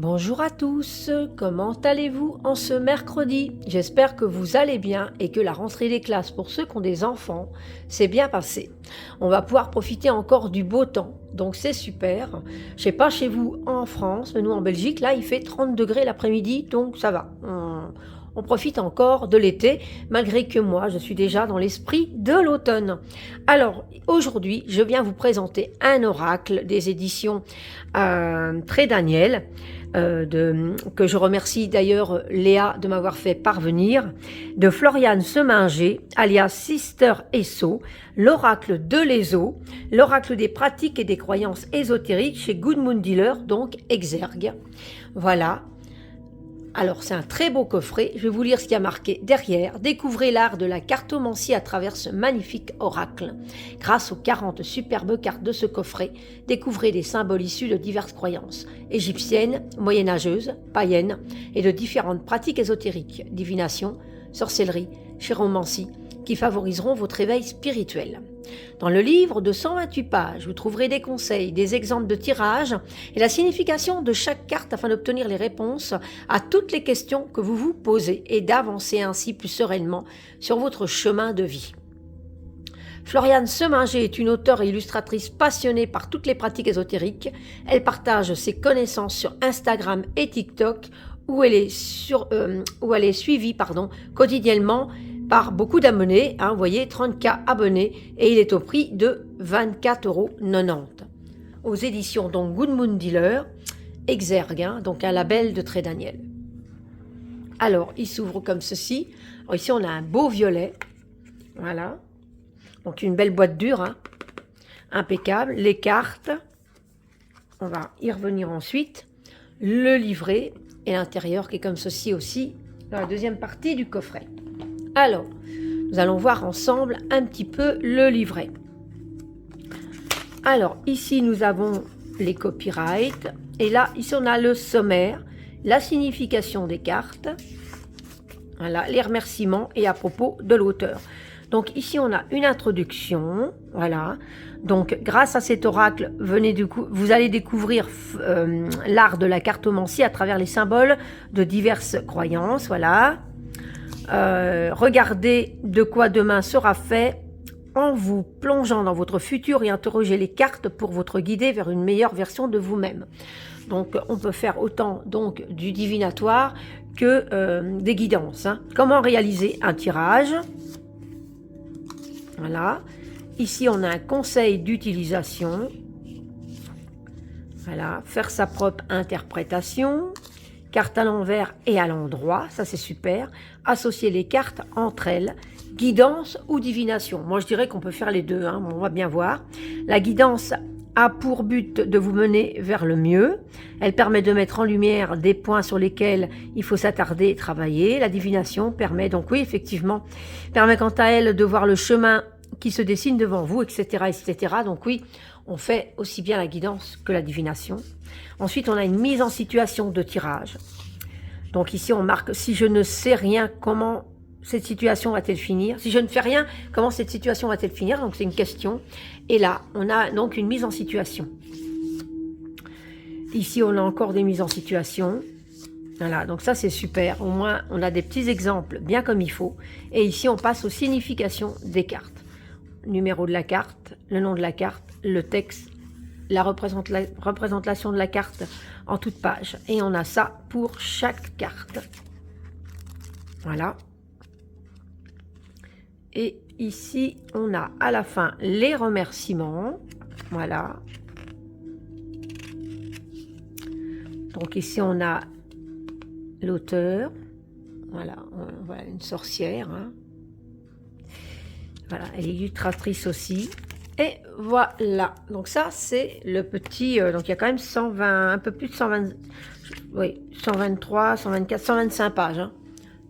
Bonjour à tous, comment allez-vous en ce mercredi? J'espère que vous allez bien et que la rentrée des classes pour ceux qui ont des enfants s'est bien passée. On va pouvoir profiter encore du beau temps, donc c'est super. Je sais pas chez vous en France, mais nous en Belgique, là il fait 30 degrés l'après-midi, donc ça va. On profite encore de l'été, malgré que moi je suis déjà dans l'esprit de l'automne. Alors aujourd'hui, je viens vous présenter un oracle des éditions Très Daniel. Que je remercie d'ailleurs Léa de m'avoir fait parvenir, de Floriane Seminger, alias Sister Esso, l'oracle de l'Eso, l'oracle des pratiques et des croyances ésotériques chez Good Moon Dealer, donc Exergue. Voilà. Alors c'est un très beau coffret, je vais vous lire ce qu'il y a marqué derrière. Découvrez l'art de la cartomancie à travers ce magnifique oracle. Grâce aux 40 superbes cartes de ce coffret, découvrez des symboles issus de diverses croyances, égyptiennes, moyenâgeuses, païennes et de différentes pratiques ésotériques, divination, sorcellerie, chiromancie, qui favoriseront votre éveil spirituel. Dans le livre de 128 pages, vous trouverez des conseils, des exemples de tirage et la signification de chaque carte afin d'obtenir les réponses à toutes les questions que vous vous posez et d'avancer ainsi plus sereinement sur votre chemin de vie. Floriane Seminger est une auteure et illustratrice passionnée par toutes les pratiques ésotériques. Elle partage ses connaissances sur Instagram et TikTok où elle est suivie quotidiennement par beaucoup d'abonnés, vous voyez, 30K abonnés, et il est au prix de 24,90 €. Aux éditions donc Good Moon Dealer, Exergue, donc un label de Très Daniel. Alors, il s'ouvre comme ceci. Alors, ici, on a un beau violet, voilà. Donc, une belle boîte dure, impeccable. Les cartes, on va y revenir ensuite. Le livret et l'intérieur qui est comme ceci aussi, dans la deuxième partie du coffret. Alors, nous allons voir ensemble un petit peu le livret. Alors, ici, nous avons les copyrights. Et là, ici, on a le sommaire, la signification des cartes, voilà, les remerciements et à propos de l'auteur. Donc, ici, on a une introduction, voilà. Donc, grâce à cet oracle, vous allez découvrir l'art de la cartomancie à travers les symboles de diverses croyances, voilà. Regardez de quoi demain sera fait en vous plongeant dans votre futur et interrogez les cartes pour vous guider vers une meilleure version de vous-même. Donc on peut faire autant donc du divinatoire que des guidances. Comment réaliser un tirage? Voilà. Ici on a un conseil d'utilisation. Voilà. Faire sa propre interprétation. Carte à l'envers et à l'endroit, ça c'est super. Associer les cartes entre elles, guidance ou divination. Moi je dirais qu'on peut faire les deux, on va bien voir. La guidance a pour but de vous mener vers le mieux. Elle permet de mettre en lumière des points sur lesquels il faut s'attarder et travailler. La divination permet donc, oui effectivement, permet quant à elle de voir le chemin qui se dessine devant vous, etc., etc. Donc oui, on fait aussi bien la guidance que la divination. Ensuite, on a une mise en situation de tirage. Donc ici, on marque « Si je ne sais rien, comment cette situation va-t-elle finir ?» Si je ne fais rien, comment cette situation va-t-elle finir? Donc c'est une question. Et là, on a donc une mise en situation. Ici, on a encore des mises en situation. Voilà, donc ça c'est super. Au moins, on a des petits exemples bien comme il faut. Et ici, on passe aux significations des cartes. Numéro de la carte, le nom de la carte, le texte, la représentation de la carte en toute page. Et on a ça pour chaque carte. Voilà. Et ici, on a à la fin les remerciements. Voilà. Donc ici, on a l'auteur. Voilà, voilà une sorcière. Voilà, elle est illustratrice aussi. Et voilà, donc ça c'est le petit, donc il y a quand même 120, un peu plus de 120, oui, 123, 124, 125 pages.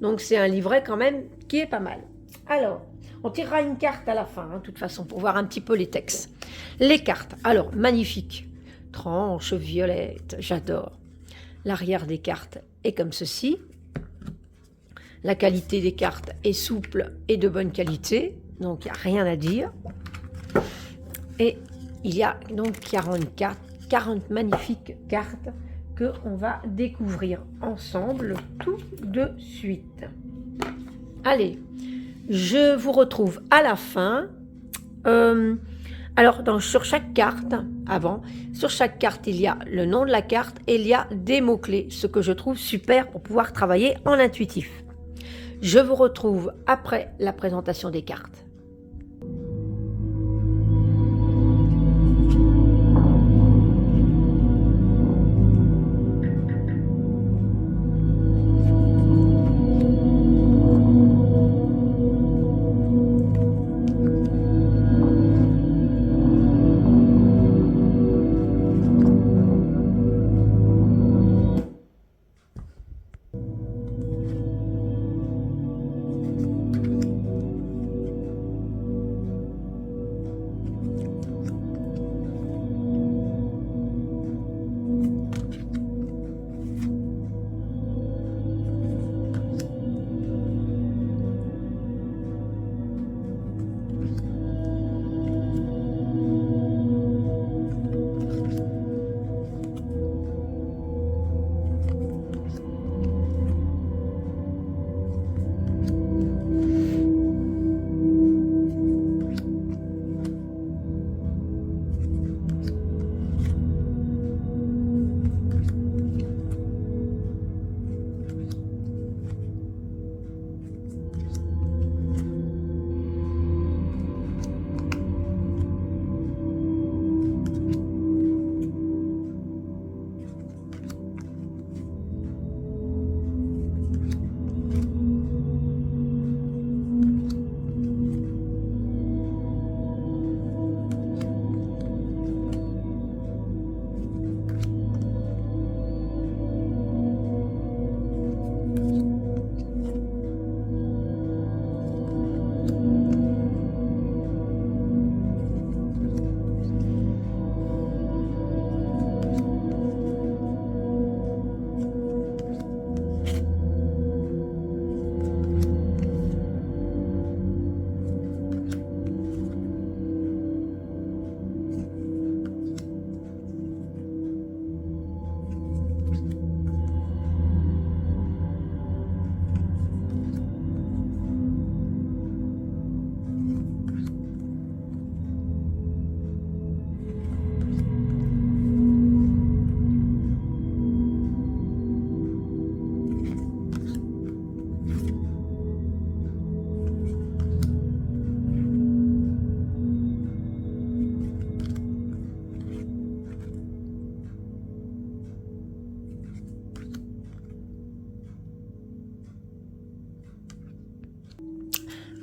Donc c'est un livret quand même qui est pas mal. Alors, on tirera une carte à la fin, de toute façon, pour voir un petit peu les textes. Les cartes, alors, magnifique. Tranche violette, j'adore. L'arrière des cartes est comme ceci. La qualité des cartes est souple et de bonne qualité, donc il n'y a rien à dire. Et il y a donc 40 magnifiques cartes qu'on va découvrir ensemble tout de suite. Allez, je vous retrouve à la fin. Alors, sur chaque carte, sur chaque carte, il y a le nom de la carte et il y a des mots-clés, ce que je trouve super pour pouvoir travailler en intuitif. Je vous retrouve après la présentation des cartes.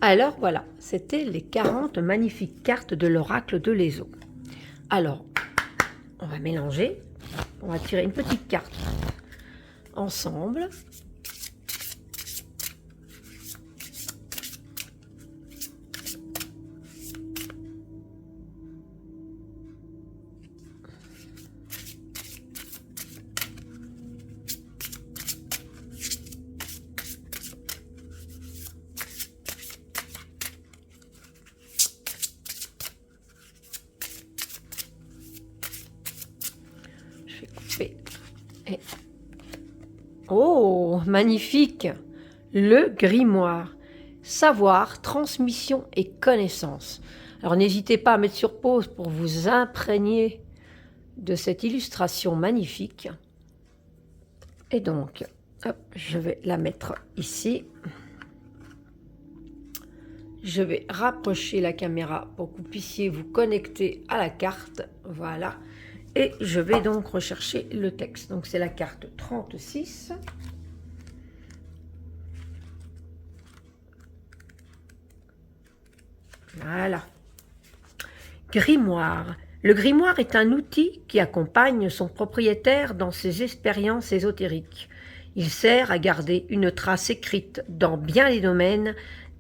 Alors voilà, c'était les 40 magnifiques cartes de l'oracle de l'Ezo. Alors, on va mélanger, on va tirer une petite carte ensemble. Et... oh, magnifique! Le grimoire. Savoir, transmission et connaissance. Alors n'hésitez pas à mettre sur pause pour vous imprégner de cette illustration magnifique. Et donc, hop, je vais la mettre ici. Je vais rapprocher la caméra pour que vous puissiez vous connecter à la carte. Voilà. Et je vais donc rechercher le texte. Donc c'est la carte 36. Voilà. Grimoire. Le grimoire est un outil qui accompagne son propriétaire dans ses expériences ésotériques. Il sert à garder une trace écrite dans bien des domaines,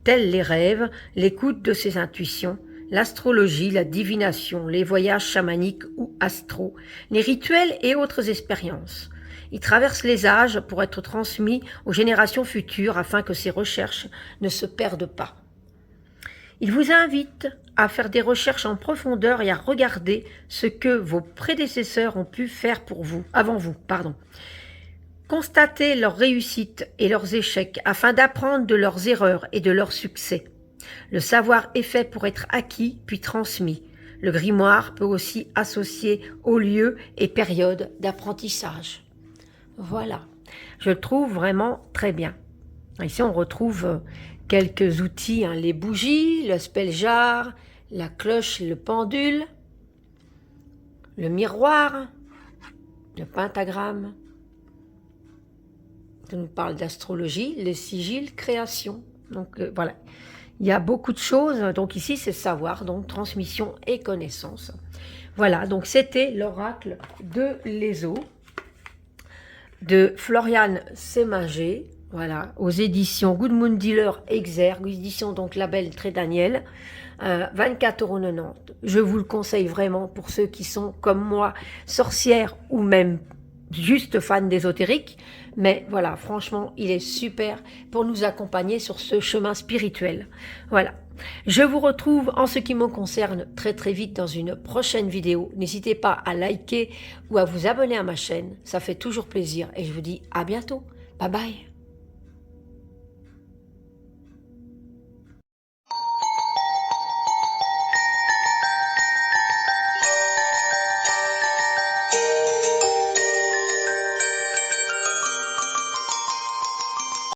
tels les rêves, l'écoute de ses intuitions, l'astrologie, la divination, les voyages chamaniques ou astraux, les rituels et autres expériences. Il traverse les âges pour être transmis aux générations futures afin que ses recherches ne se perdent pas. Il vous invite à faire des recherches en profondeur et à regarder ce que vos prédécesseurs ont pu faire pour vous, avant vous, pardon. Constatez leurs réussites et leurs échecs afin d'apprendre de leurs erreurs et de leurs succès. Le savoir est fait pour être acquis puis transmis. Le grimoire peut aussi associer aux lieux et périodes d'apprentissage. Voilà, je le trouve vraiment très bien. Ici, on retrouve quelques outils, hein, les bougies, le spell jar, la cloche, le pendule, le miroir, le pentagramme. Ça nous parle d'astrologie, les sigils, création. Donc voilà, il y a beaucoup de choses. Donc ici, c'est savoir, donc transmission et connaissance. Voilà, donc c'était l'oracle de l'Eso de Floriane Sémagé. Voilà, aux éditions Good Moon Dealer Exergue, édition donc label Très Daniel, 24,90 €. Je vous le conseille vraiment pour ceux qui sont comme moi, sorcières ou même juste fans d'ésotérique. Mais voilà, franchement, il est super pour nous accompagner sur ce chemin spirituel. Voilà. Je vous retrouve en ce qui me concerne très très vite dans une prochaine vidéo. N'hésitez pas à liker ou à vous abonner à ma chaîne. Ça fait toujours plaisir et je vous dis à bientôt. Bye bye.